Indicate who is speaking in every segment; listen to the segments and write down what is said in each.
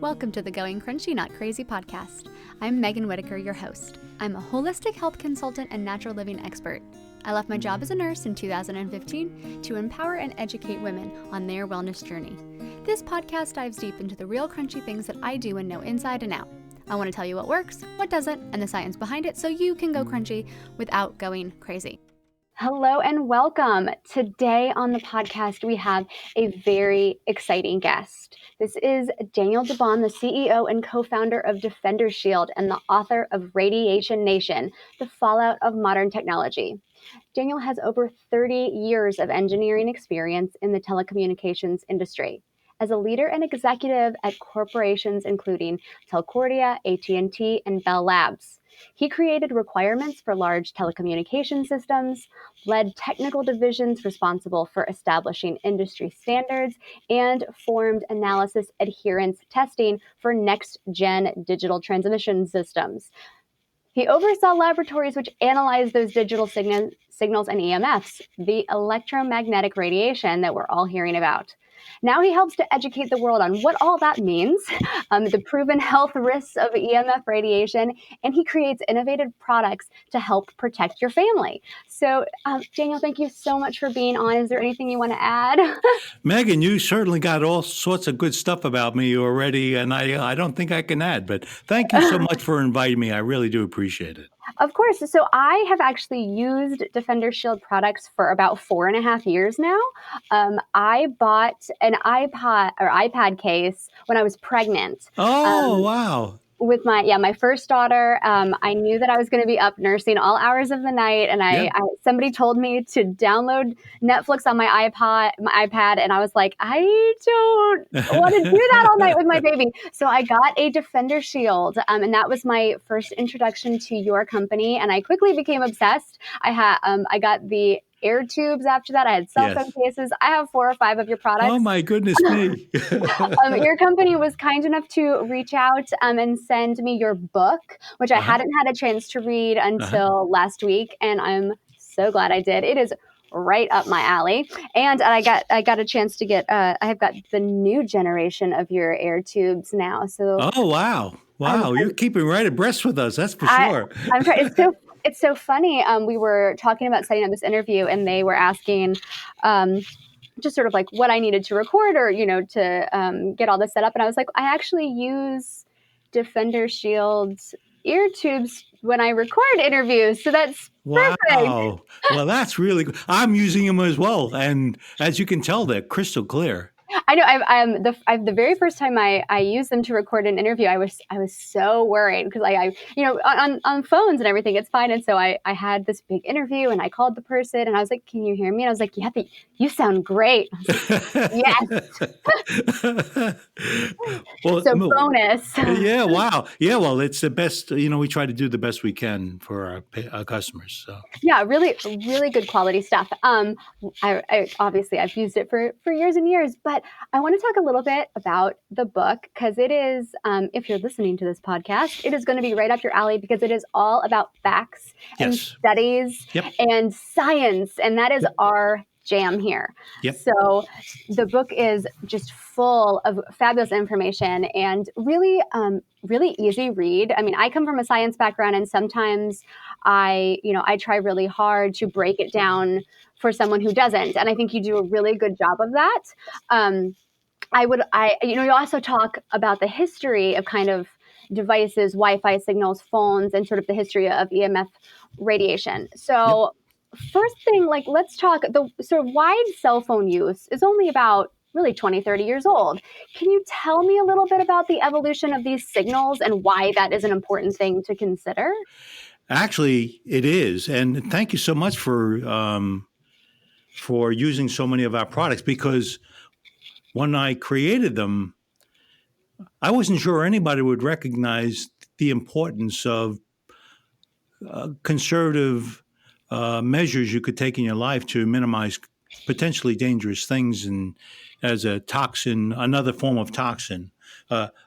Speaker 1: Welcome to the Going Crunchy Not Crazy podcast. I'm Megan Whitaker, your host. I'm a holistic health consultant and natural living expert. I left my job as a nurse in 2015 to empower and educate women on their wellness journey. This podcast dives deep into the real crunchy things that I do and know inside and out. I want to tell you what works, what doesn't, and the science behind it so you can go crunchy without going crazy. Hello and welcome. Today on the podcast, we have a very exciting guest. This is Daniel DeBaun, the CEO and co-founder of DefenderShield and the author of Radiation Nation, The Fallout of Modern Technology. Daniel has over 30 years of engineering experience in the telecommunications industry. As a leader and executive at corporations including Telcordia, AT&T, and Bell Labs. He created requirements for large telecommunication systems, led technical divisions responsible for establishing industry standards, and formed analysis adherence testing for next-gen digital transmission systems. He oversaw laboratories which analyzed those digital signals and EMFs, the electromagnetic radiation that we're all hearing about. Now he helps to educate the world on what all that means, the proven health risks of EMF radiation, and he creates innovative products to help protect your family. So, Daniel, thank you so much for being on. Is there anything you want to add?
Speaker 2: Megan, you certainly got all sorts of good stuff about me already, and I don't think I can add, but thank you so much for inviting me. I really do appreciate it.
Speaker 1: Of course. So I have actually used DefenderShield products for about 4.5 years now. I bought an iPad case when I was pregnant.
Speaker 2: Oh, wow.
Speaker 1: With my first daughter. I knew that I was going to be up nursing all hours of the night, and somebody told me to download Netflix on my iPad, and I was like, I don't want to do that all night with my baby. So I got a DefenderShield, and that was my first introduction to your company, and I quickly became obsessed. I got the air tubes after that. I had cell phone cases. I have 4 or 5 of your products.
Speaker 2: Oh my goodness me.
Speaker 1: Your company was kind enough to reach out and send me your book, which I hadn't had a chance to read until last week. And I'm so glad I did. It is right up my alley. And I got a chance to get, I have got the new generation of your air tubes now. So.
Speaker 2: Oh, wow. Wow. You're keeping right abreast with us. That's for sure.
Speaker 1: I'm trying. It's so funny. We were talking about setting up this interview, and they were asking just sort of like what I needed to record or, to get all this set up. And I was like, I actually use DefenderShield's ear tubes when I record interviews. So that's perfect.
Speaker 2: Wow. Well, that's really good. I'm using them as well. And as you can tell, they're crystal clear.
Speaker 1: I know. The very first time I used them to record an interview, I was so worried because on phones and everything it's fine, and so I had this big interview and I called the person and I was like, "Can you hear me?" And I was like, "Yeah, you sound great." Like, yes.
Speaker 2: Well,
Speaker 1: so bonus.
Speaker 2: Yeah. Wow. Yeah. Well, it's the best. We try to do the best we can for our customers. So.
Speaker 1: Yeah, really, really good quality stuff. I obviously I've used it for years and years, but I want to talk a little bit about the book because it is, if you're listening to this podcast, it is going to be right up your alley because it is all about facts and studies and science, and that is our jam here.
Speaker 2: Yep.
Speaker 1: So the book is just full of fabulous information and really, really easy read. I mean, I come from a science background, and sometimes I try really hard to break it down for someone who doesn't. And I think you do a really good job of that. You also talk about the history of kind of devices, Wi-Fi signals, phones, and sort of the history of EMF radiation. So first thing, let's talk, the sort of wide cell phone use is only about really 20, 30 years old. Can you tell me a little bit about the evolution of these signals and why that is an important thing to consider?
Speaker 2: Actually, it is. And thank you so much for using so many of our products, because when I created them, I wasn't sure anybody would recognize the importance of conservative measures you could take in your life to minimize potentially dangerous things, and as a toxin, another form of toxin.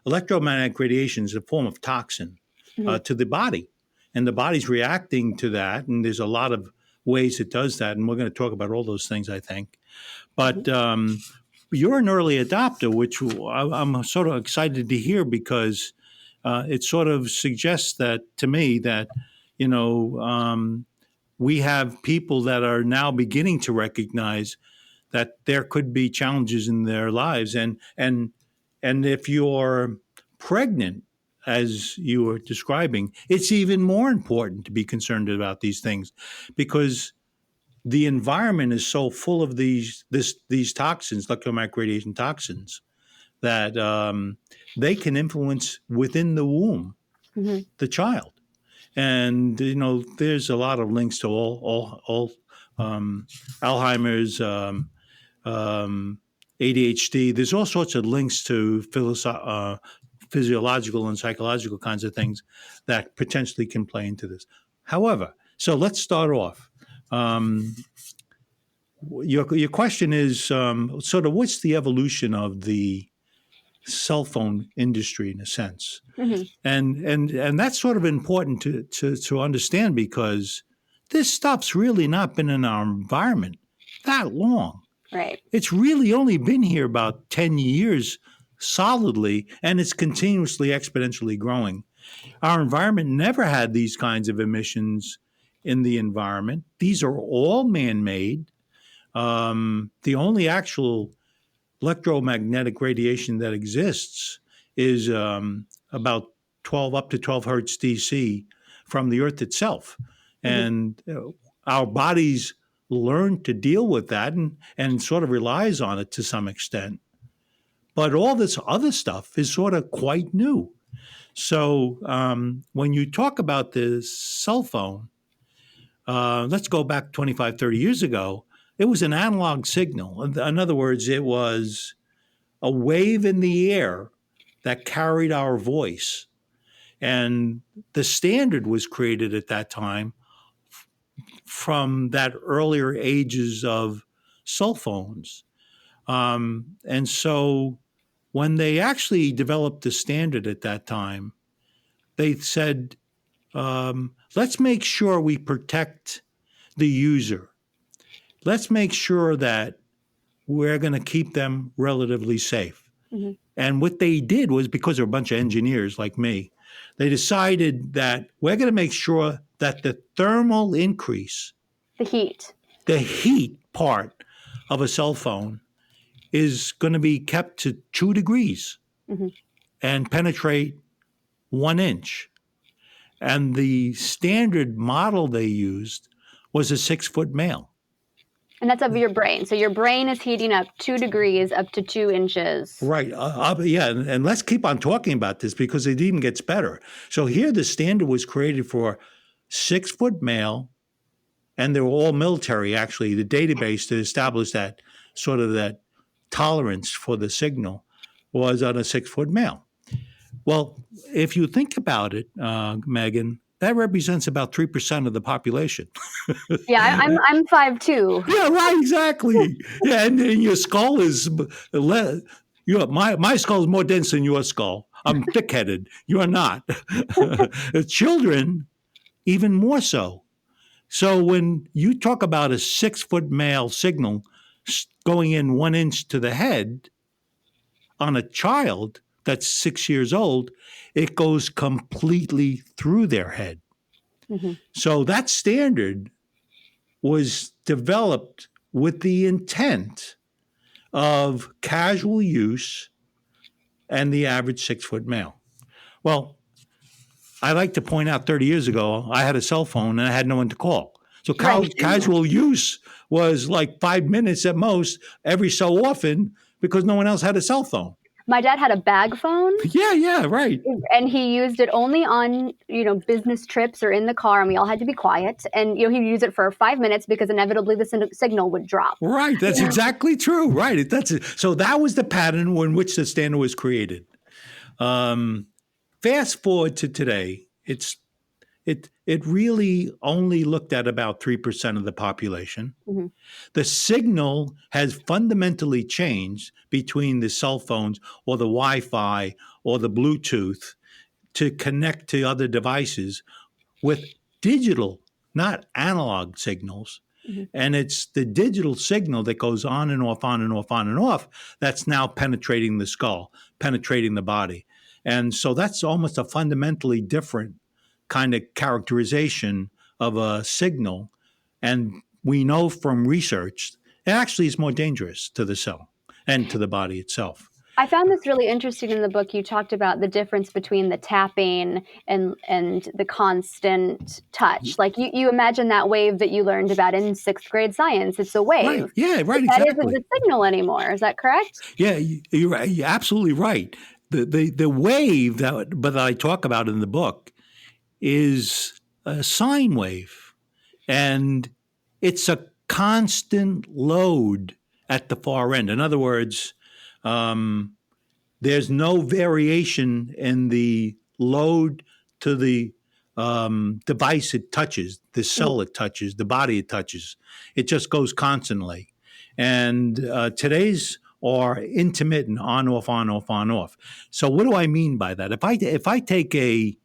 Speaker 2: Electromagnetic radiation is a form of toxin to the body, and the body's reacting to that, and there's a lot of ways it does that, and we're going to talk about all those things, I think. But you're an early adopter, which I'm sort of excited to hear because it sort of suggests that to me that, you know, we have people that are now beginning to recognize that there could be challenges in their lives, and if you're pregnant, as you were describing, it's even more important to be concerned about these things because the environment is so full of these toxins, electromagnetic radiation toxins, that they can influence within the womb the child. And you know, there's a lot of links to all Alzheimer's, ADHD. There's all sorts of links to physiological and psychological kinds of things that potentially can play into this. However, so let's start off. Your question is sort of what's the evolution of the cell phone industry in a sense, and that's sort of important to understand because this stuff's really not been in our environment that long.
Speaker 1: Right.
Speaker 2: It's really only been here about 10 years solidly, and it's continuously exponentially growing. Our environment never had these kinds of emissions in the environment. These are all man-made. The only actual electromagnetic radiation that exists is about 12 up to 12 hertz DC from the Earth itself. And our bodies learn to deal with that and sort of relies on it to some extent. But all this other stuff is sort of quite new. So when you talk about the cell phone, let's go back 25, 30 years ago, it was an analog signal. In other words, it was a wave in the air that carried our voice. And the standard was created at that time from that earlier ages of cell phones. And so when they actually developed the standard at that time, they said, let's make sure we protect the user. Let's make sure that we're going to keep them relatively safe. And what they did was, because they're a bunch of engineers like me, they decided that we're going to make sure that the thermal increase, the heat part of a cell phone is going to be kept to 2 degrees and penetrate 1 inch. And the standard model they used was a 6-foot male.
Speaker 1: And that's of your brain. So your brain is heating up 2 degrees up to 2 inches.
Speaker 2: Right. Yeah. And let's keep on talking about this because it even gets better. So here the standard was created for 6-foot male, and they were all military, actually. The database to establish that sort of that tolerance for the signal was on a 6-foot male. Well, if you think about it, Megan, that represents about 3% of the population.
Speaker 1: Yeah, I'm 5'2".
Speaker 2: Yeah, right, exactly. Yeah, and your skull is my skull is more dense than your skull. I'm thick-headed. You're not. Children, even more so. So when you talk about a 6-foot male signal going in 1 inch to the head on a child that's 6 years old, it goes completely through their head. So that standard was developed with the intent of casual use and the average 6-foot male. Well, I like to point out 30 years ago, I had a cell phone and I had no one to call. So casual use was like 5 minutes at most every so often because no one else had a cell phone.
Speaker 1: My dad had a bag phone.
Speaker 2: Yeah, right.
Speaker 1: And he used it only on, business trips or in the car, and we all had to be quiet. And, he'd use it for 5 minutes because inevitably the signal would drop.
Speaker 2: Right. That's exactly true. Right. So that was the pattern in which the standard was created. Fast forward to today, it really only looked at about 3% of the population. The signal has fundamentally changed between the cell phones or the Wi-Fi or the Bluetooth to connect to other devices with digital, not analog signals. And it's the digital signal that goes on and off, on and off, on and off, that's now penetrating the skull, penetrating the body. And so that's almost a fundamentally different kind of characterization of a signal. And we know from research, it actually is more dangerous to the cell and to the body itself.
Speaker 1: I found this really interesting in the book. You talked about the difference between the tapping and the constant touch. Like you imagine that wave that you learned about in 6th grade science. It's a wave.
Speaker 2: Right. Yeah, right,
Speaker 1: That
Speaker 2: exactly.
Speaker 1: isn't the signal anymore. Is that correct?
Speaker 2: Yeah, you're right. You're absolutely right. The wave that I talk about in the book is a sine wave, and it's a constant load at the far end. In other words, there's no variation in the load to the device it touches, the cell it touches, the body it touches. It just goes constantly. And today's are intermittent, on, off, on, off, on, off. So what do I mean by that? If I take a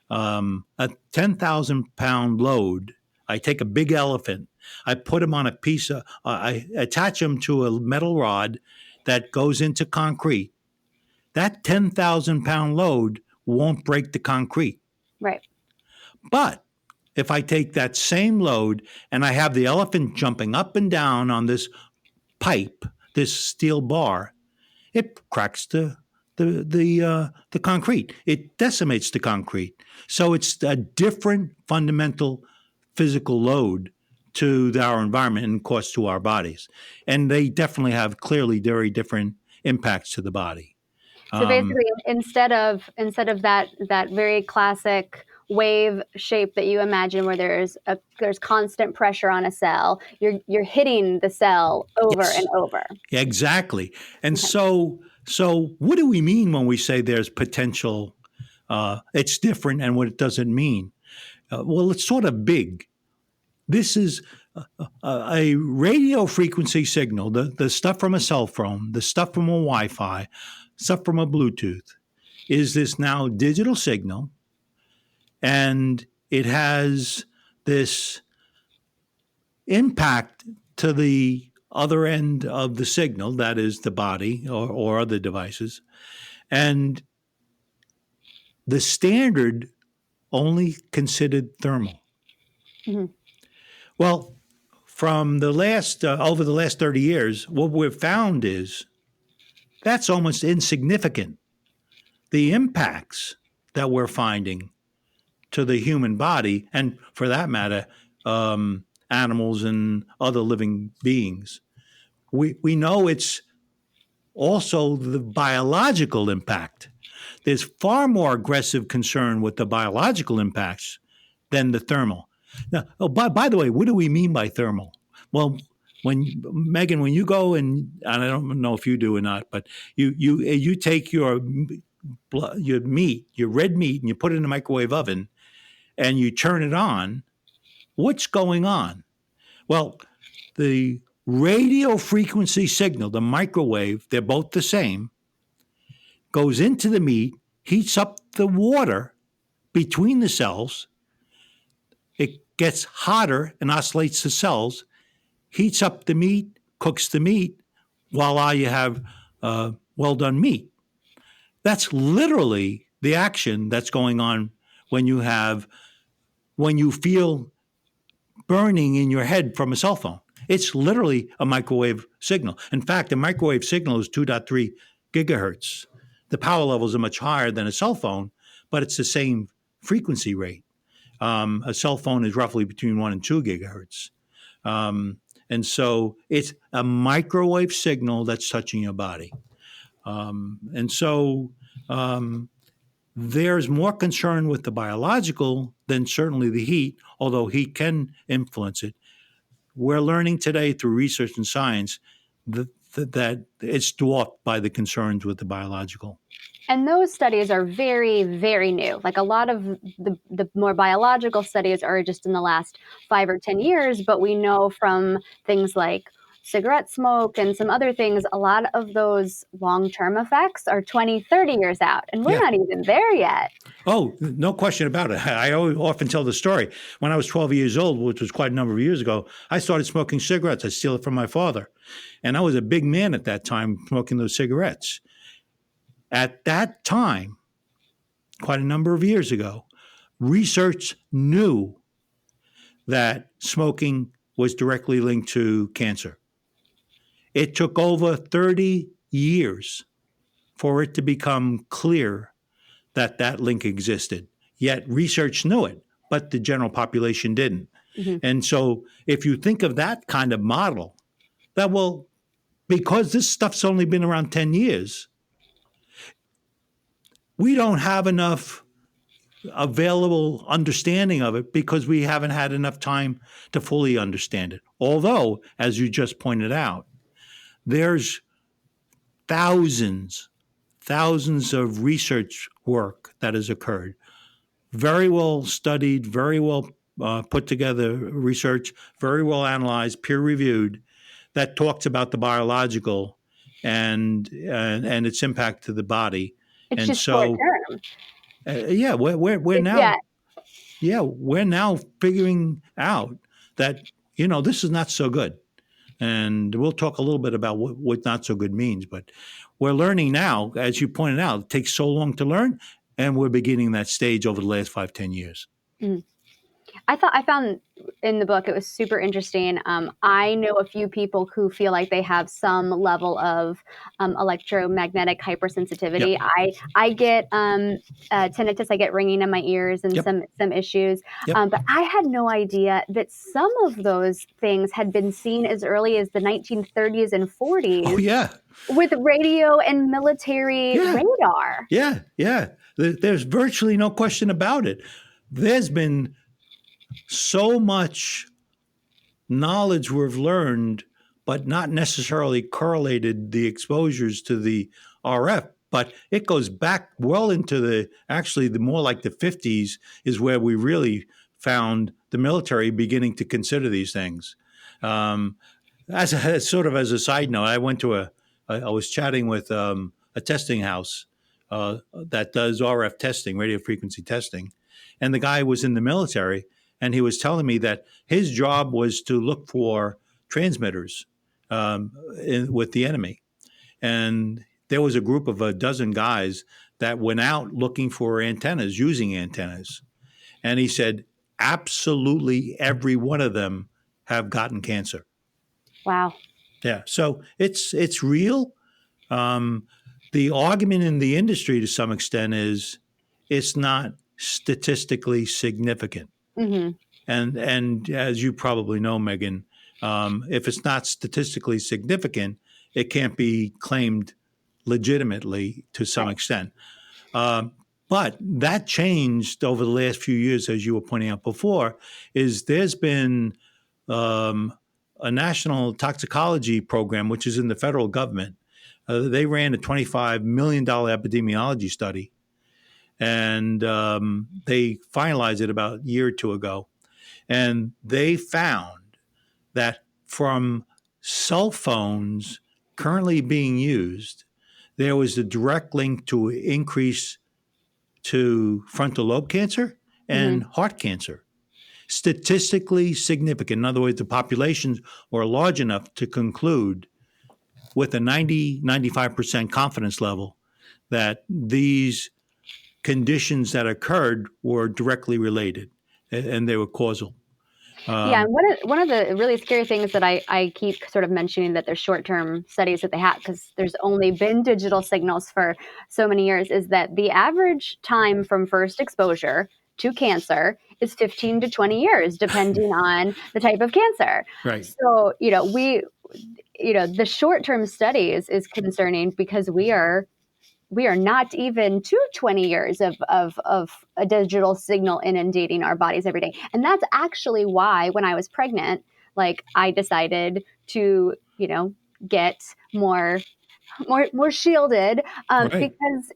Speaker 2: 10,000 pound load, I take a big elephant, I put him on a piece of, I attach him to a metal rod that goes into concrete. That 10,000 pound load won't break the concrete.
Speaker 1: Right.
Speaker 2: But if I take that same load and I have the elephant jumping up and down on this pipe, this steel bar, it cracks the concrete. It decimates the concrete. So it's a different fundamental physical load to our environment and, of course, to our bodies. And they definitely have clearly very different impacts to the body.
Speaker 1: So basically, instead of that very classic wave shape that you imagine, where there's constant pressure on a cell, you're hitting the cell over and over.
Speaker 2: Yeah, exactly. And so what do we mean when we say there's potential? It's different, and what it doesn't mean. Well, it's sort of big. This is a radio frequency signal, the stuff from a cell phone, the stuff from a Wi-Fi, stuff from a Bluetooth, is this now digital signal, and it has this impact to the other end of the signal, that is the body or other devices. And the standard only considered thermal. Mm-hmm. Well, from the last, over the last 30 years, what we've found is that's almost insignificant. The impacts that we're finding to the human body, and for that matter, animals and other living beings, we know it's also the biological impact. There's far more aggressive concern with the biological impacts than the thermal. Now, by the way, what do we mean by thermal? Well, Megan, when you go and I don't know if you do or not, but you take your meat, your red meat, and you put it in a microwave oven, and you turn it on. What's going on? Well, the radio frequency signal, the microwave, they're both the same, goes into the meat, heats up the water between the cells. It gets hotter and oscillates the cells, heats up the meat, cooks the meat, voila, you have well-done meat. That's literally the action that's going on when you feel burning in your head from a cell phone. It's literally a microwave signal. In fact, a microwave signal is 2.3 gigahertz. The power levels are much higher than a cell phone, but it's the same frequency rate. A cell phone is roughly between 1 and 2 gigahertz. And so it's a microwave signal that's touching your body. And so there's more concern with the biological than certainly the heat, although heat can influence it. We're learning today through research and science that it's dwarfed by the concerns with the biological.
Speaker 1: And those studies are very, very new. Like a lot of the more biological studies are just in the last 5 or 10 years, but we know from things like cigarette smoke and some other things, a lot of those long-term effects are 20, 30 years out, and we're not even there yet.
Speaker 2: Oh, no question about it. I often tell the story. When I was 12 years old, which was quite a number of years ago, I started smoking cigarettes. I steal it from my father. And I was a big man at that time smoking those cigarettes. At that time, quite a number of years ago, research knew that smoking was directly linked to cancer. It took over 30 years for it to become clear that that link existed. Yet research knew it, but the general population didn't. Mm-hmm. And so if you think of that kind of model, that will, because this stuff's only been around 10 years, we don't have enough available understanding of it because we haven't had enough time to fully understand it. Although, as you just pointed out, there's thousands of research work that has occurred. Very well studied, very well put together research, very well analyzed, peer reviewed, that talks about the biological and its impact to the body.
Speaker 1: It's
Speaker 2: and
Speaker 1: just
Speaker 2: so,
Speaker 1: short term.
Speaker 2: We're now, we're now figuring out that this is not so good, and we'll talk a little bit about what not so good means. But we're learning now, as you pointed out, it takes so long to learn, and we're beginning that stage over the last 5-10 years.
Speaker 1: Mm. I found in the book, it was super interesting. I know a few people who feel like they have some level of electromagnetic hypersensitivity.
Speaker 2: Yep.
Speaker 1: I get tinnitus, I get ringing in my ears and
Speaker 2: Yep.
Speaker 1: some issues.
Speaker 2: Yep.
Speaker 1: But I had no idea that some of those things had been seen as early as the 1930s and 40s.
Speaker 2: Oh, yeah.
Speaker 1: With radio and military radar.
Speaker 2: Yeah. There's virtually no question about it. There's been so much knowledge we've learned, but not necessarily correlated the exposures to the RF. But it goes back well into the more like the 50s is where we really found the military beginning to consider these things. As a side note, I was chatting with a testing house that does RF testing, radio frequency testing. And the guy was in the military, and he was telling me that his job was to look for transmitters with the enemy. And there was a group of a dozen guys that went out looking for antennas, using antennas. And he said, absolutely every one of them have gotten cancer.
Speaker 1: Wow.
Speaker 2: Yeah. So it's real. The argument in the industry to some extent is it's not statistically significant. Mm-hmm. And as you probably know, Megan, if it's not statistically significant, it can't be claimed legitimately to some extent. But that changed over the last few years, as you were pointing out before, is there's been a national toxicology program, which is in the federal government. They ran a $25 million epidemiology study, and they finalized it about a year or two ago. And they found that from cell phones currently being used, there was a direct link to increase to frontal lobe cancer and heart cancer. Statistically significant. In other words, the populations were large enough to conclude with a 95% confidence level that these conditions that occurred were directly related and they were causal.
Speaker 1: And one of the really scary things that I keep sort of mentioning that there's short-term studies that they have, because there's only been digital signals for so many years, is that the average time from first exposure to cancer is 15 to 20 years, depending on the type of cancer.
Speaker 2: Right.
Speaker 1: So, the short-term studies is concerning because we are not even to 20 years of a digital signal inundating our bodies every day. And that's actually why when I was pregnant, I decided to, get more shielded because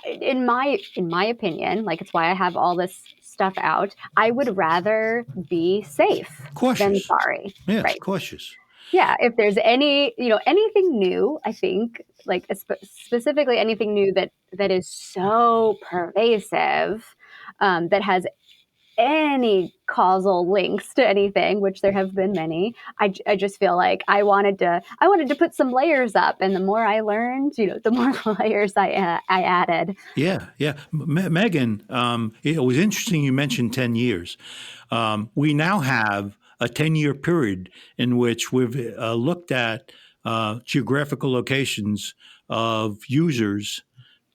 Speaker 1: in my opinion, it's why I have all this stuff out. I would rather be safe than sorry.
Speaker 2: Yeah,
Speaker 1: right.
Speaker 2: Cautious.
Speaker 1: Yeah, if there's anything new, I think, like specifically anything new that is so pervasive, that has any causal links to anything, which there have been many. I just feel like I wanted to put some layers up, and the more I learned, the more layers I added.
Speaker 2: Yeah, yeah. Megan, it was interesting you mentioned 10 years. We now have a 10-year period in which we've looked at geographical locations of users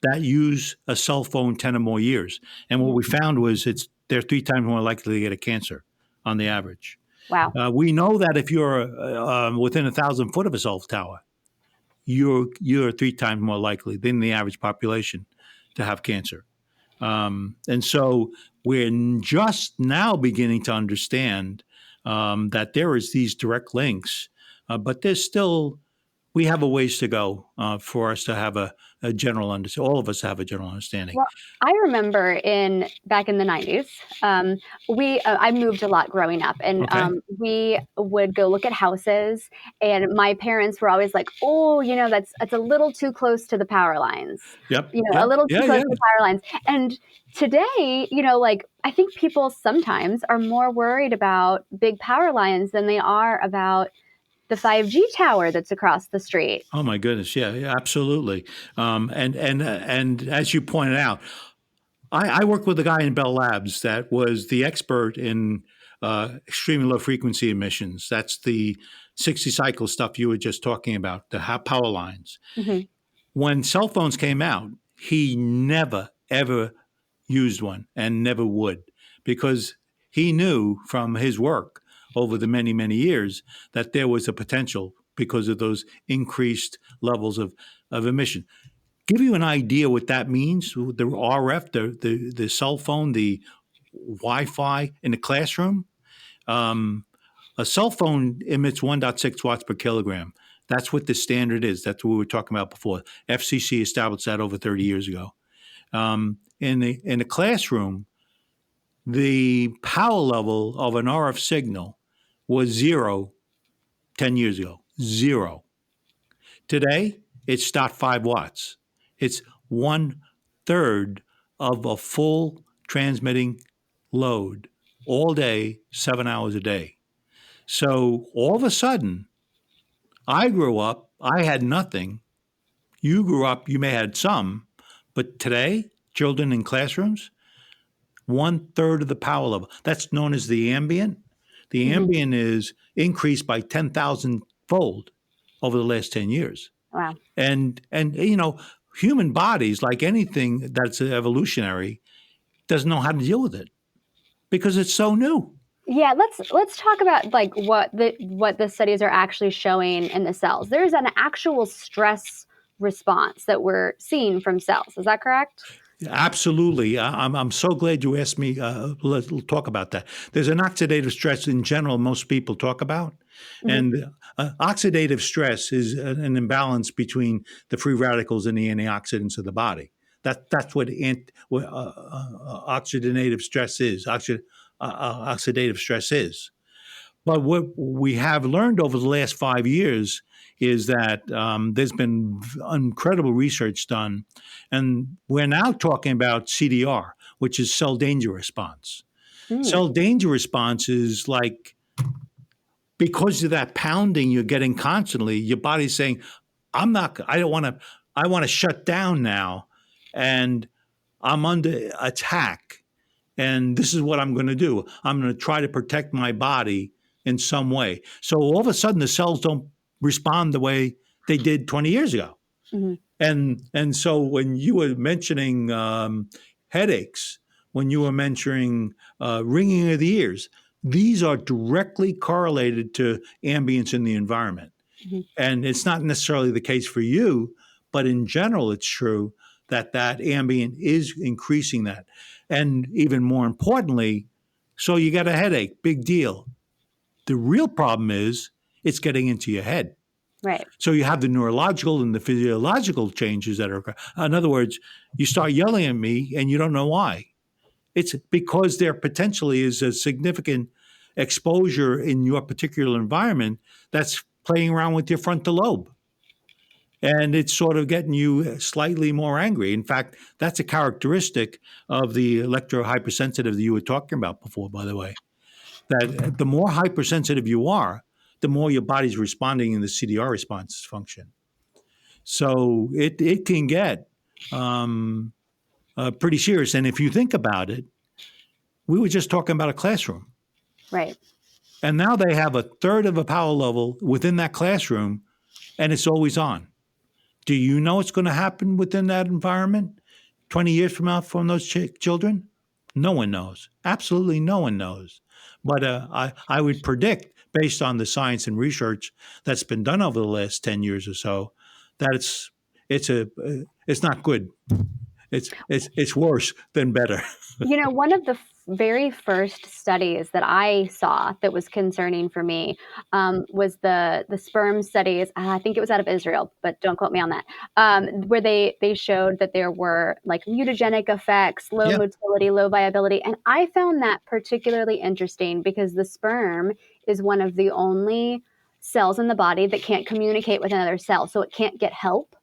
Speaker 2: that use a cell phone 10 or more years. And what we found was they're 3 times more likely to get a cancer on the average.
Speaker 1: Wow.
Speaker 2: We know that if you're within 1,000 foot of a cell tower, you're 3 times more likely than the average population to have cancer. And so we're just now beginning to understand that there is these direct links, but we have a ways to go for us to have a general understanding. All of us have a general understanding.
Speaker 1: Well, I remember back in the 90s, I moved a lot growing up, and
Speaker 2: Okay.
Speaker 1: we would go look at houses, and my parents were always like, "Oh, that's a little too close to the power lines,
Speaker 2: Yep.
Speaker 1: a
Speaker 2: Yep.
Speaker 1: little too
Speaker 2: Yeah.
Speaker 1: close
Speaker 2: Yeah.
Speaker 1: to the power lines." And today, like I think people sometimes are more worried about big power lines than they are about the 5G tower that's across the street.
Speaker 2: Oh my goodness. Yeah. Yeah, absolutely. And as you pointed out, I worked with a guy in Bell Labs that was the expert in extremely low frequency emissions. That's the 60 cycle stuff you were just talking about, the power lines.
Speaker 1: Hmm.
Speaker 2: When cell phones came out, he never, ever used one and never would, because he knew from his work over the many, many years that there was a potential because of those increased levels of emission. Give you an idea what that means, the RF, the cell phone, the Wi-Fi in the classroom. Um, a cell phone emits 1.6 watts per kilogram. That's what the standard is. That's what we were talking about before. FCC established that over 30 years ago. In the classroom, the power level of an RF signal was 0 10 years ago. 0. Today, it's 0.5 watts. It's 1/3 of a full transmitting load all day, 7 hours a day. So all of a sudden, I grew up, I had nothing. You grew up, you may have had some, but today, children in classrooms, 1/3 of the power level. That's known as the ambient. The
Speaker 1: Hmm.
Speaker 2: ambient is increased by 10,000 fold over the last 10 years.
Speaker 1: Wow.
Speaker 2: And human bodies, like anything that's evolutionary, doesn't know how to deal with it because it's so new.
Speaker 1: Yeah, let's talk about like what the studies are actually showing in the cells. There's an actual stress response that we're seeing from cells. Is that correct?
Speaker 2: Absolutely. I'm so glad you asked me. Let's talk about that. There's an oxidative stress in general most people talk about.
Speaker 1: Hmm.
Speaker 2: And oxidative stress is an imbalance between the free radicals and the antioxidants of the body. That's what oxidative stress is. Oxidative stress is. But what we have learned over the last 5 years is that there's been incredible research done. And we're now talking about CDR, which is cell danger response.
Speaker 1: Mm.
Speaker 2: Cell danger response is like, because of that pounding you're getting constantly, your body's saying, I want to shut down now. And I'm under attack. And this is what I'm going to do. I'm going to try to protect my body in some way. So all of a sudden, the cells don't respond the way they did 20 years ago.
Speaker 1: Hmm.
Speaker 2: And so when you were mentioning headaches, when you were mentioning ringing of the ears, these are directly correlated to ambience in the environment.
Speaker 1: Hmm.
Speaker 2: And it's not necessarily the case for you, but in general, it's true that ambient is increasing that. And even more importantly, so you got a headache, big deal. The real problem is it's getting into your head.
Speaker 1: Right.
Speaker 2: So you have the neurological and the physiological changes that are, in other words, you start yelling at me and you don't know why. It's because there potentially is a significant exposure in your particular environment that's playing around with your frontal lobe. And it's sort of getting you slightly more angry. In fact, that's a characteristic of the electro-hypersensitive that you were talking about before, by the way, that the more hypersensitive you are, the more your body's responding in the CDR response function. So it can get pretty serious. And if you think about it, we were just talking about a classroom.
Speaker 1: Right.
Speaker 2: And now they have a third of a power level within that classroom, and it's always on. Do you know what's going to happen within that environment 20 years from now from those children? No one knows. Absolutely no one knows. But I would predict, based on the science and research that's been done over the last 10 years or so, that it's not good. It's worse than better.
Speaker 1: One of the very first studies that I saw that was concerning for me was the Sperm Studies. I think it was out of Israel, but don't quote me on that. Where they showed that there were like mutagenic effects, low motility, low viability, and I found that particularly interesting because the sperm is one of the only cells in the body that can't communicate with another cell, so it can't get help.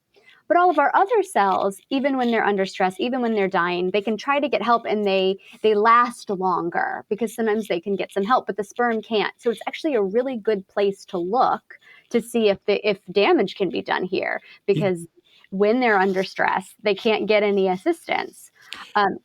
Speaker 1: But all of our other cells, even when they're under stress, even when they're dying, they can try to get help and they last longer because sometimes they can get some help, but the sperm can't. So it's actually a really good place to look to see if damage can be done here because when they're under stress, they can't get any assistance. And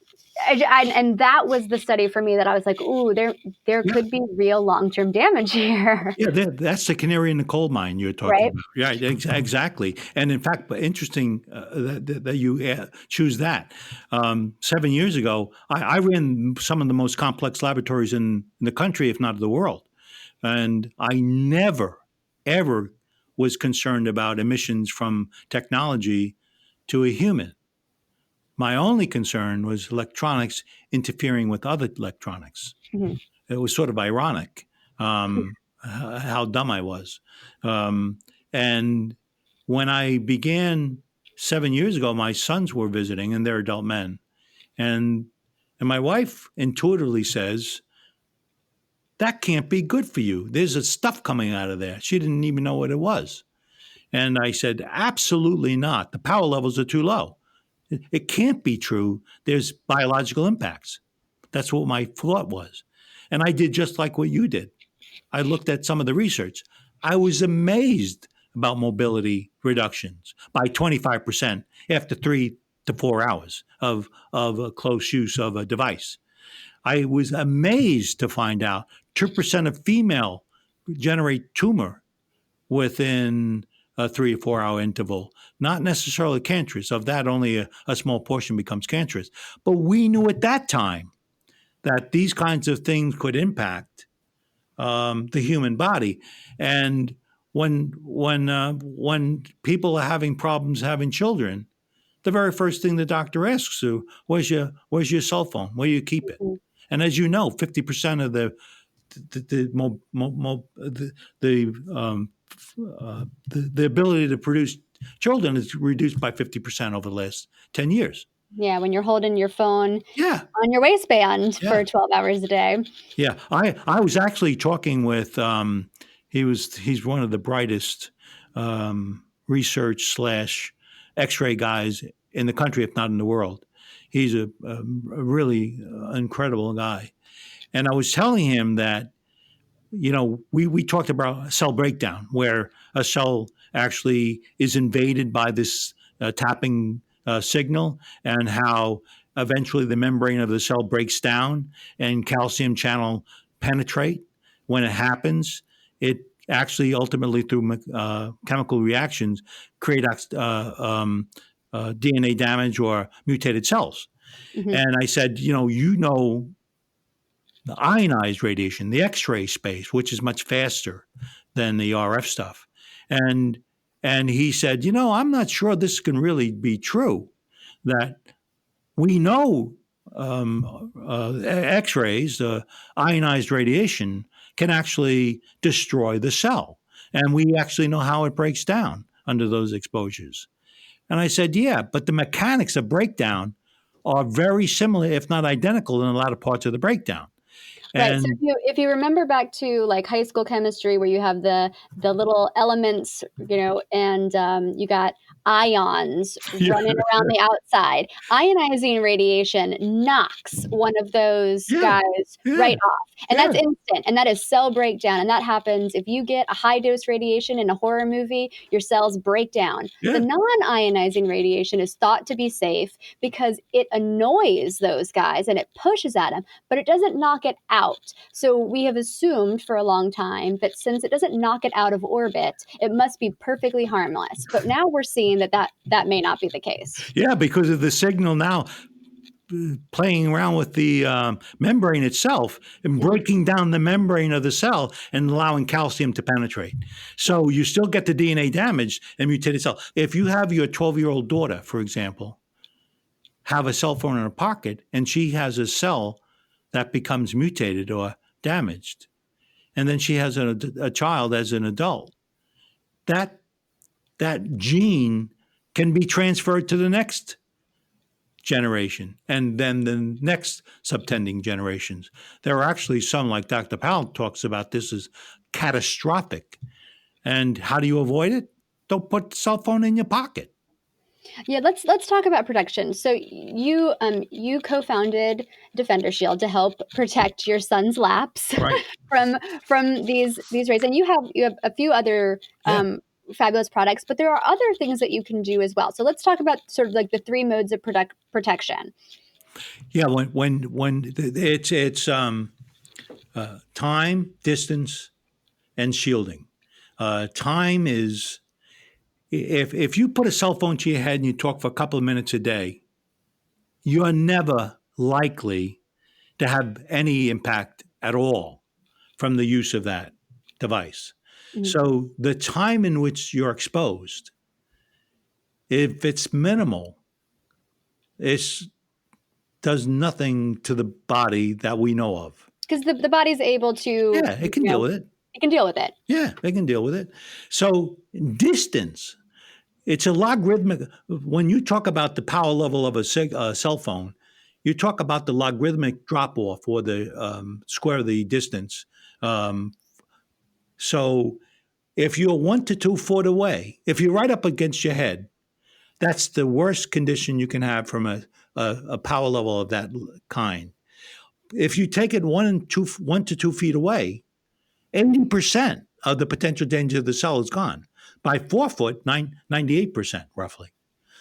Speaker 1: that was the study for me that I was like, ooh, there could be real long-term damage here.
Speaker 2: Yeah, that's the canary in the coal mine you're talking about. Yeah, exactly. And in fact, interesting that you choose that. 7 years ago, I ran some of the most complex laboratories in the country, if not the world. And I never, ever was concerned about emissions from technology to a human. My only concern was electronics interfering with other electronics. Mm-hmm. It was sort of ironic how dumb I was. And when I began 7 years ago, my sons were visiting, and they're adult men. And my wife intuitively says, that can't be good for you. There's a stuff coming out of there. She didn't even know what it was. And I said, absolutely not. The power levels are too low. It can't be true. There's biological impacts. That's what my thought was. And I did just like what you did. I looked at some of the research. I was amazed about mobility reductions by 25% after 3 to 4 hours of a close use of a device. I was amazed to find out 2% of female generate tumor within a 3 or 4 hour interval. Not necessarily cancerous. Of that, only a small portion becomes cancerous. But we knew at that time that these kinds of things could impact the human body. And when people are having problems having children, the very first thing the doctor asks you, where's your cell phone? Where do you keep it? Mm-hmm. And as you know, 50% of the ability to produce children is reduced by 50% over the last 10 years.
Speaker 1: Yeah, when you're holding your phone on your waistband for 12 hours a day.
Speaker 2: Yeah, I was actually talking with he's one of the brightest research / X-ray guys in the country, if not in the world. He's a really incredible guy. And I was telling him that, we talked about cell breakdown, where a cell actually is invaded by this tapping signal, and how eventually the membrane of the cell breaks down and calcium channel penetrate. When it happens, it actually ultimately through chemical reactions create DNA damage or mutated cells. Mm-hmm. And I said, the ionized radiation, the X-ray space, which is much faster than the RF stuff. And he said, I'm not sure this can really be true, that we know X-rays, ionized radiation, can actually destroy the cell. And we actually know how it breaks down under those exposures. And I said, yeah, but the mechanics of breakdown are very similar, if not identical, in a lot of parts of the breakdown.
Speaker 1: Right. So
Speaker 2: And
Speaker 1: if you remember back to like high school chemistry, where you have the little elements, and you got ions
Speaker 2: yeah,
Speaker 1: running around the outside. Ionizing radiation knocks one of those
Speaker 2: yeah,
Speaker 1: guys
Speaker 2: yeah,
Speaker 1: right off, and that's
Speaker 2: yeah,
Speaker 1: instant. And that is cell breakdown, and that happens if you get a high dose radiation in a horror movie. Your cells break down. The
Speaker 2: yeah.
Speaker 1: non-ionizing radiation is thought to be safe because it annoys those guys and it pushes at them, but it doesn't knock it out. So we have assumed for a long time that since it doesn't knock it out of orbit, it must be perfectly harmless. But now we're seeing that may not be the case.
Speaker 2: Yeah, because of the signal now playing around with the membrane itself and
Speaker 1: Mhm.
Speaker 2: breaking down the membrane of the cell and allowing calcium to penetrate. So you still get the DNA damage and mutated cell. If you have your 12-year-old daughter, for example, have a cell phone in her pocket and she has a cell that becomes mutated or damaged, and then she has a child as an adult, that that gene can be transferred to the next generation and then the next subtending generations. There are actually some, like Dr. Powell talks about, this is catastrophic. And how do you avoid it? Don't put the cell phone in your pocket.
Speaker 1: Yeah, let's talk about protection. So you co-founded DefenderShield to help protect your son's laps
Speaker 2: Right.
Speaker 1: from these rays, and you have a few other
Speaker 2: Yeah.
Speaker 1: fabulous products, but there are other things that you can do as well. So let's talk about sort of like the three modes of protection.
Speaker 2: Yeah. When it's time, distance, and shielding. Time is if you put a cell phone to your head and you talk for a couple of minutes a day, you're never likely to have any impact at all from the use of that device.
Speaker 1: Mhm.
Speaker 2: So the time in which you're exposed, if it's minimal, it does nothing to the body that we know of.
Speaker 1: Because the body's able to,
Speaker 2: Yeah, it can deal with it.
Speaker 1: it can deal with it.
Speaker 2: Yeah, they can deal with it. So distance, it's a logarithmic. When you talk about the power level of a cell phone, you talk about the logarithmic drop off or the square of the distance. Um, so if you're 1 to 2 foot away, if you're right up against your head, that's the worst condition you can have from a power level of that kind. If you take it 1 to 2 feet away, 80% of the potential danger of the cell is gone. By 4 foot, 98% roughly.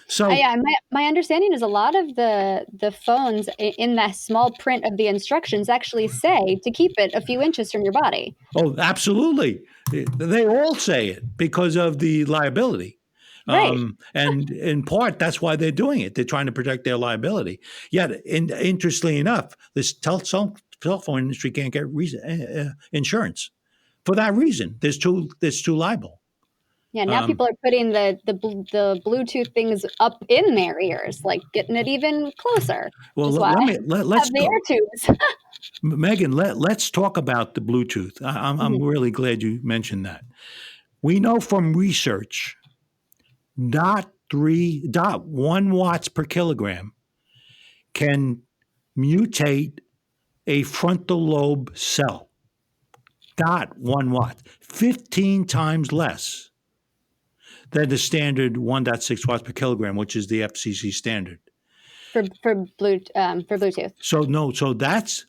Speaker 2: So,
Speaker 1: Yeah, my understanding is a lot of the phones in that small print of the instructions actually say to keep it a few inches from your body.
Speaker 2: oh, absolutely. They all say it because of the liability.
Speaker 1: Right.
Speaker 2: And in part, that's why they're doing it. They're trying to protect their liability. Yet, interestingly enough, this cell phone industry can't get insurance for that reason. There's too liable.
Speaker 1: Yeah, now
Speaker 2: Um,
Speaker 1: people are putting the Bluetooth things up in their ears, like getting it even closer, which
Speaker 2: well,
Speaker 1: is why I
Speaker 2: let's
Speaker 1: have the air tubes.
Speaker 2: Megan, let's talk about the Bluetooth. I'm
Speaker 1: Mhm.
Speaker 2: really glad you mentioned that. We know from research, 0.1 watts per kilogram can mutate a frontal lobe cell. 0.1 watt, 15 times less than the standard 1.6 watts per kilogram, which is the FCC standard.
Speaker 1: For Bluetooth.
Speaker 2: So that's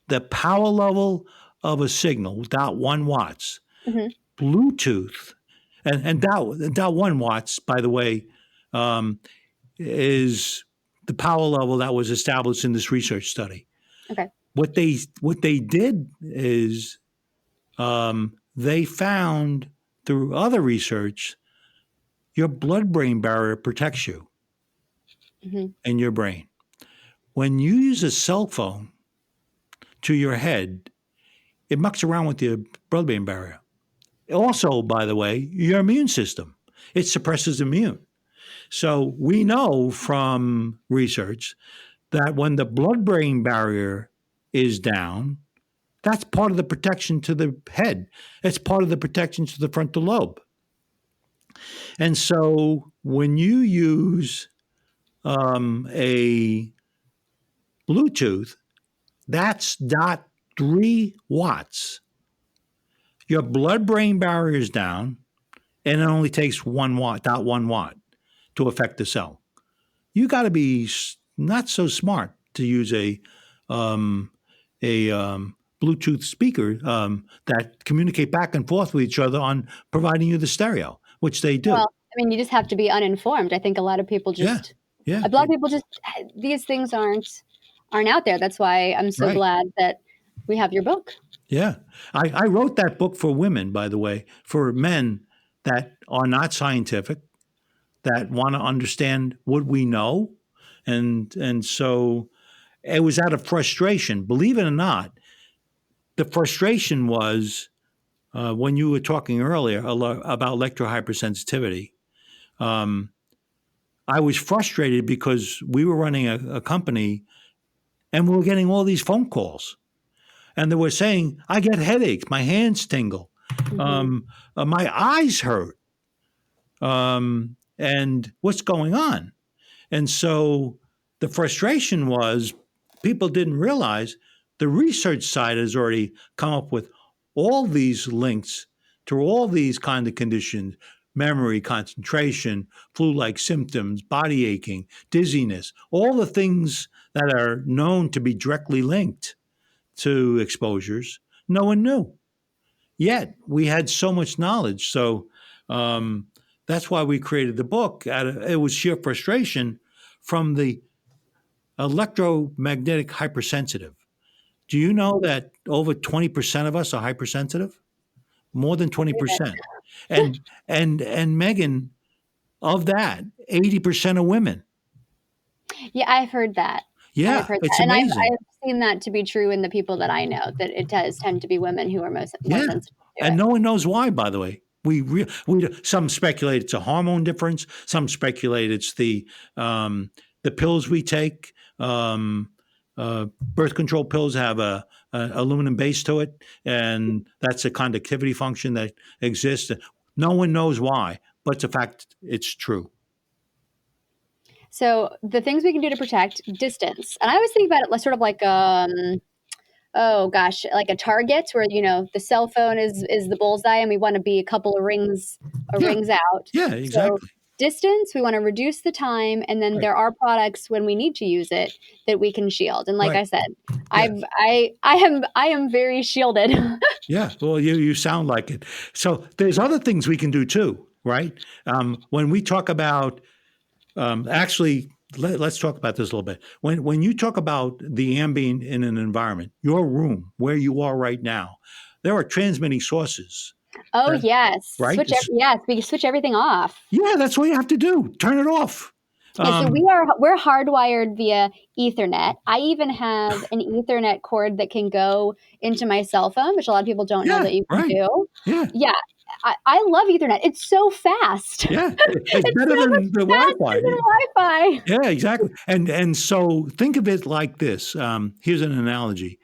Speaker 2: the power level of a signal, 0.1 watts.
Speaker 1: Hmm.
Speaker 2: Bluetooth, and Dow 1 watts, by the way, um, is the power level that was established in this research study.
Speaker 1: Okay.
Speaker 2: What they did is they found through other research your blood-brain barrier protects you
Speaker 1: Hmm.
Speaker 2: in your brain. When you use a cell phone to your head, it mucks around with your blood-brain barrier. Also, by the way, your immune system. It suppresses immune. So we know from research that when the blood-brain barrier is down, that's part of the protection to the head. It's part of the protection to the frontal lobe. And so when you use a Bluetooth, that's 3 watts. Your blood-brain barrier is down, and it only takes 1 watt, dot 1 watt, to affect the cell. You got to be not so smart to use a Bluetooth speaker that communicate back and forth with each other on providing you the stereo, which they do.
Speaker 1: Well, I mean, you just have to be uninformed. I think a lot of people just,
Speaker 2: Yeah.
Speaker 1: a lot of people just, these things aren't out there. That's why I'm so
Speaker 2: Right.
Speaker 1: glad that we have your book.
Speaker 2: Yeah. I wrote that book for women, by the way, for men that are not scientific, that want to understand what we know. And so it was out of frustration. Believe it or not, the frustration was when you were talking earlier about electrohypersensitivity. I was frustrated because we were running a company and we were getting all these phone calls. And they were saying, I get headaches, my hands tingle, my eyes hurt, and what's going on? And so the frustration was people didn't realize the research side has already come up with all these links to all these kind of conditions: memory, concentration, flu-like symptoms, body aching, dizziness, all the things that are known to be directly linked to exposures. No one knew. Yet we had so much knowledge. So that's why we created the book. It was sheer frustration from the electromagnetic hypersensitive. Do you know that over 20% of us are hypersensitive? More than 20%. And Megan, of that, 80% are women.
Speaker 1: Yeah, I've heard that.
Speaker 2: Yeah,
Speaker 1: I've heard
Speaker 2: it's
Speaker 1: that. And
Speaker 2: amazing.
Speaker 1: I've seen that to be true in the people that I know, that it does tend to be women who are more sensitive to
Speaker 2: And
Speaker 1: it.
Speaker 2: no one knows why, by the way. Some speculate it's a hormone difference. Some speculate it's the pills we take. Birth control pills have a aluminum base to it, and that's a conductivity function that exists. No one knows why, but the fact it's true.
Speaker 1: So the things we can do to protect: distance. And I always think about it sort of like oh gosh, like a target where, the cell phone is the bullseye and we want to be a couple of rings out.
Speaker 2: Yeah, exactly.
Speaker 1: So distance, we want to reduce the time, and then there are products when we need to use it that we can shield. And like I said, I am very shielded.
Speaker 2: Yeah, well, you sound like it. So there's other things we can do too, right? When we talk about actually, let's talk about this a little bit. When you talk about the ambient in an environment, your room, where you are right now, there are transmitting sources.
Speaker 1: Oh, yes.
Speaker 2: Right?
Speaker 1: We can switch everything off.
Speaker 2: Yeah, that's what you have to do. Turn it off.
Speaker 1: Yeah, so we're hardwired via Ethernet. I even have an Ethernet cord that can go into my cell phone, which a lot of people don't know that you can do.
Speaker 2: Yeah.
Speaker 1: I love Ethernet. It's so fast.
Speaker 2: Yeah, it's better than the Wi-Fi. Yeah, exactly. And so think of it like this. Here's an analogy.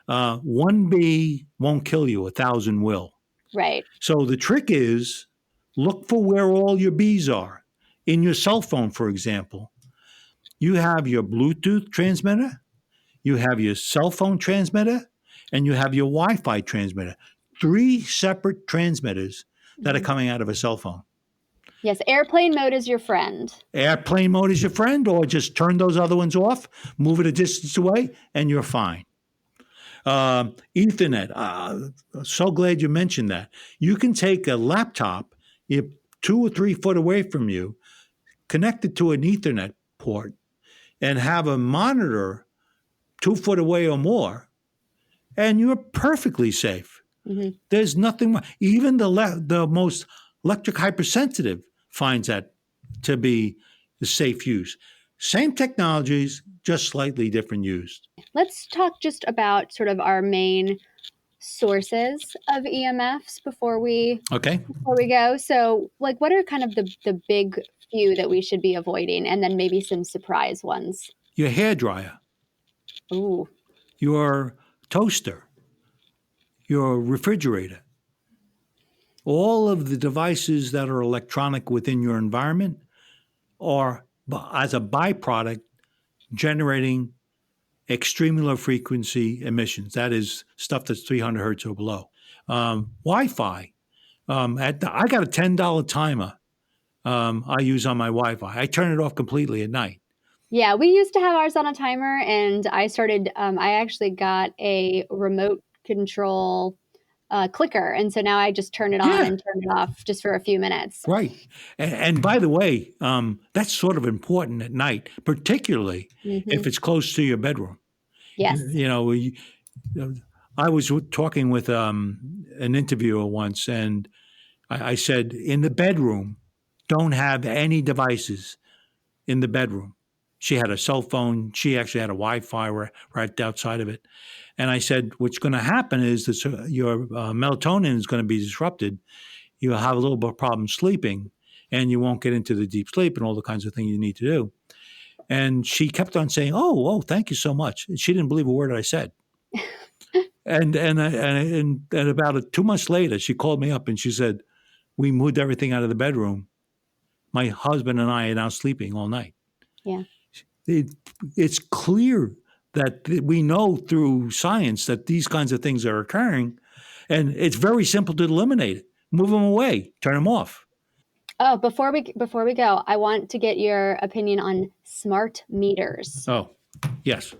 Speaker 2: 1 bee won't kill you, 1,000 will.
Speaker 1: Right.
Speaker 2: So the trick is look for where all your bees are. In your cell phone, for example, you have your Bluetooth transmitter, you have your cell phone transmitter, and you have your Wi-Fi transmitter. 3 separate transmitters that are coming out of a cell phone.
Speaker 1: Yes, airplane mode is your friend.
Speaker 2: Airplane mode is your friend, or just turn those other ones off, move it a distance away, and you're fine. Ethernet, so glad you mentioned that. You can take a laptop 2 or 3 foot away from you, connect it to an Ethernet port, and have a monitor 2 foot away or more, and you're perfectly safe. Mm-hmm. There's nothing wrong. Even the most electric hypersensitive finds that to be the safe use. Same technologies, just slightly different used.
Speaker 1: Let's talk just about sort of our main sources of EMFs before we go. So, like, what are kind of the big few that we should be avoiding, and then maybe some surprise ones?
Speaker 2: Your hairdryer.
Speaker 1: Ooh.
Speaker 2: Your toaster. Your refrigerator. All of the devices that are electronic within your environment are, as a byproduct, generating extremely low frequency emissions. That is stuff that's 300 hertz or below. Wi-Fi. I got a $10 timer I use on my Wi-Fi. I turn it off completely at night.
Speaker 1: Yeah, we used to have ours on a timer, and I actually got a remote control clicker, and so now I just turn it on
Speaker 2: Yeah,
Speaker 1: and turn it off just for a few minutes.
Speaker 2: right. And by the way, that's sort of important at night, particularly if it's close to your bedroom.
Speaker 1: Yes.
Speaker 2: I was talking with an interviewer once, and I said, in the bedroom, don't have any devices in the bedroom. She had a cell phone. She actually had a Wi-Fi right outside of it. And I said, what's going to happen is that your melatonin is going to be disrupted. You'll have a little bit of problem sleeping, and you won't get into the deep sleep and all the kinds of things you need to do. And she kept on saying, oh, thank you so much. She didn't believe a word I said. And about 2 months later, she called me up and she said, we moved everything out of the bedroom. My husband and I are now sleeping all night.
Speaker 1: Yeah.
Speaker 2: It's clear that we know through science that these kinds of things are occurring, and it's very simple to eliminate it. Move them away, turn them off.
Speaker 1: Oh, before we go, I want to get your opinion on smart meters.
Speaker 2: Oh, yes.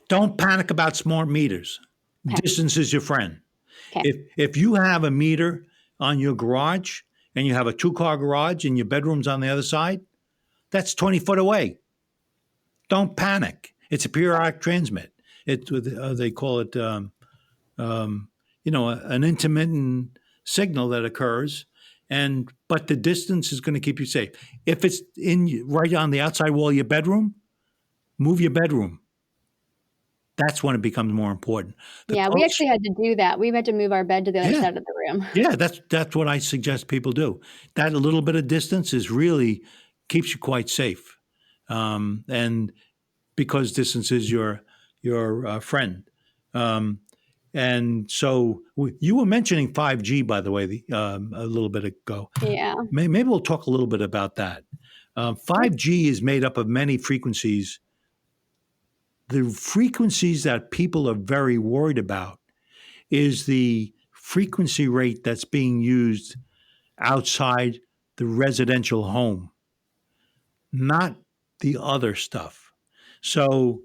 Speaker 2: Don't panic about smart meters. Okay. Distance is your friend. Okay. If you have a meter on your garage and you have a 2-car garage and your bedroom's on the other side, that's 20 foot away. Don't panic. It's a periodic transmit. They call it, an intermittent signal that occurs, but the distance is going to keep you safe. If it's right on the outside wall of your bedroom, move your bedroom. That's when it becomes more important.
Speaker 1: We actually had to do that. We had to move our bed to the other side of the room.
Speaker 2: Yeah, that's what I suggest people do. That a little bit of distance really keeps you quite safe, and because distance is your friend. And so you were mentioning 5G, by the way, a little bit ago.
Speaker 1: Yeah.
Speaker 2: Maybe we'll talk a little bit about that. 5G is made up of many frequencies. The frequencies that people are very worried about is the frequency rate that's being used outside the residential home, not the other stuff. So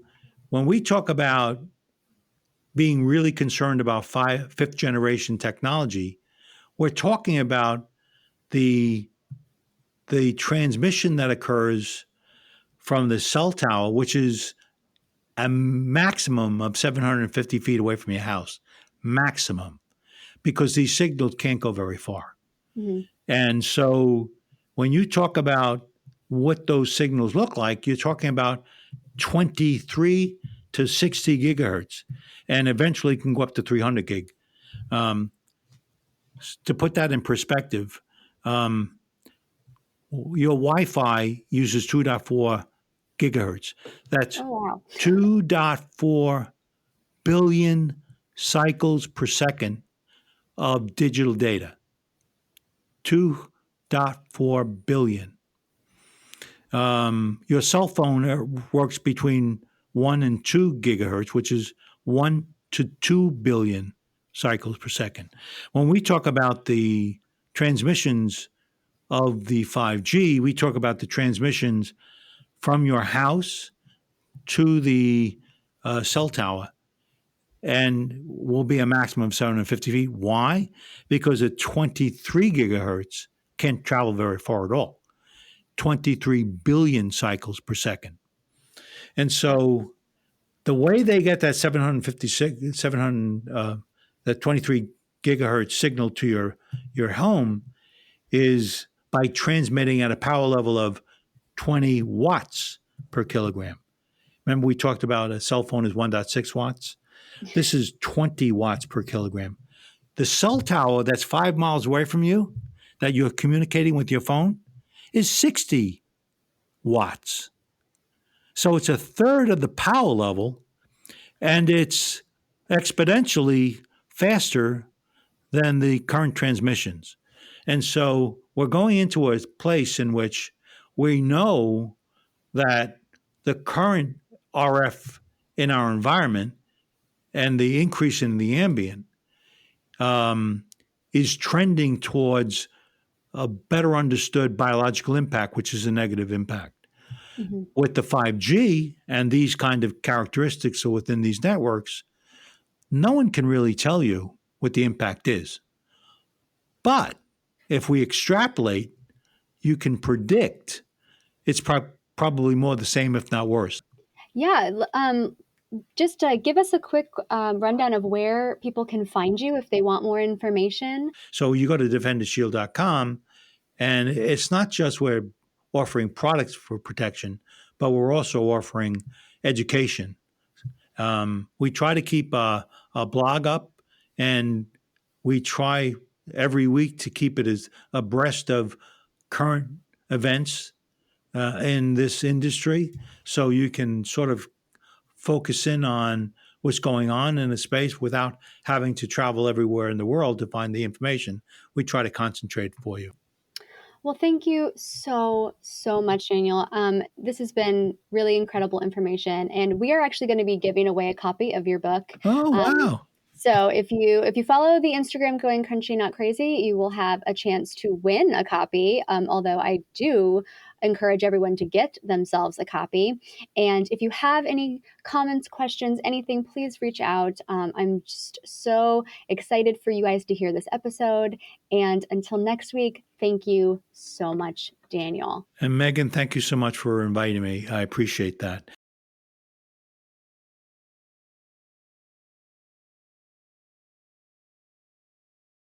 Speaker 2: when we talk about being really concerned about fifth generation technology, we're talking about the transmission that occurs from the cell tower, which is a maximum of 750 feet away from your house, maximum, because these signals can't go very far. Mm-hmm. And so when you talk about what those signals look like, you're talking about 23 to 60 gigahertz, and eventually can go up to 300 gig. To put that in perspective, your Wi-Fi uses 2.4 gigahertz. That's 2.4 billion cycles per second of digital data. 2.4 billion. Your cell phone works between 1 and 2 gigahertz, which is 1 to 2 billion cycles per second. When we talk about the transmissions of the 5G, we talk about the transmissions from your house to the cell tower, and will be a maximum of 750 feet. Why? Because at 23 gigahertz can't travel very far at all. 23 billion cycles per second. And so the way they get that 23 gigahertz signal to your home is by transmitting at a power level of 20 watts per kilogram. Remember we talked about a cell phone is 1.6 watts? This is 20 watts per kilogram. The cell tower that's 5 miles away from you, that you're communicating with your phone, is 60 watts. So it's a third of the power level, and it's exponentially faster than the current transmissions. And so we're going into a place in which we know that the current RF in our environment and the increase in the ambient is trending towards a better understood biological impact, which is a negative impact.
Speaker 1: Mm-hmm.
Speaker 2: With the 5G and these kind of characteristics within these networks, no one can really tell you what the impact is. But if we extrapolate, you can predict it's probably more the same, if not worse.
Speaker 1: Yeah. Just give us a quick rundown of where people can find you if they want more information.
Speaker 2: So you go to DefenderShield.com, and it's not just we're offering products for protection, but we're also offering education. We try to keep a blog up, and we try every week to keep it as abreast of current events in this industry, so you can sort of focus in on what's going on in the space without having to travel everywhere in the world to find the information. We try to concentrate for you.
Speaker 1: Well, thank you so much, Daniel. This has been really incredible information, and we are actually going to be giving away a copy of your book.
Speaker 2: Oh, wow.
Speaker 1: So if you follow the Instagram Going Crunchy Not Crazy, you will have a chance to win a copy. Although I do encourage everyone to get themselves a copy. And if you have any comments, questions, anything, please reach out. I'm just so excited for you guys to hear this episode. And until next week, thank you so much, Daniel.
Speaker 2: And Megan, thank you so much for inviting me. I appreciate that.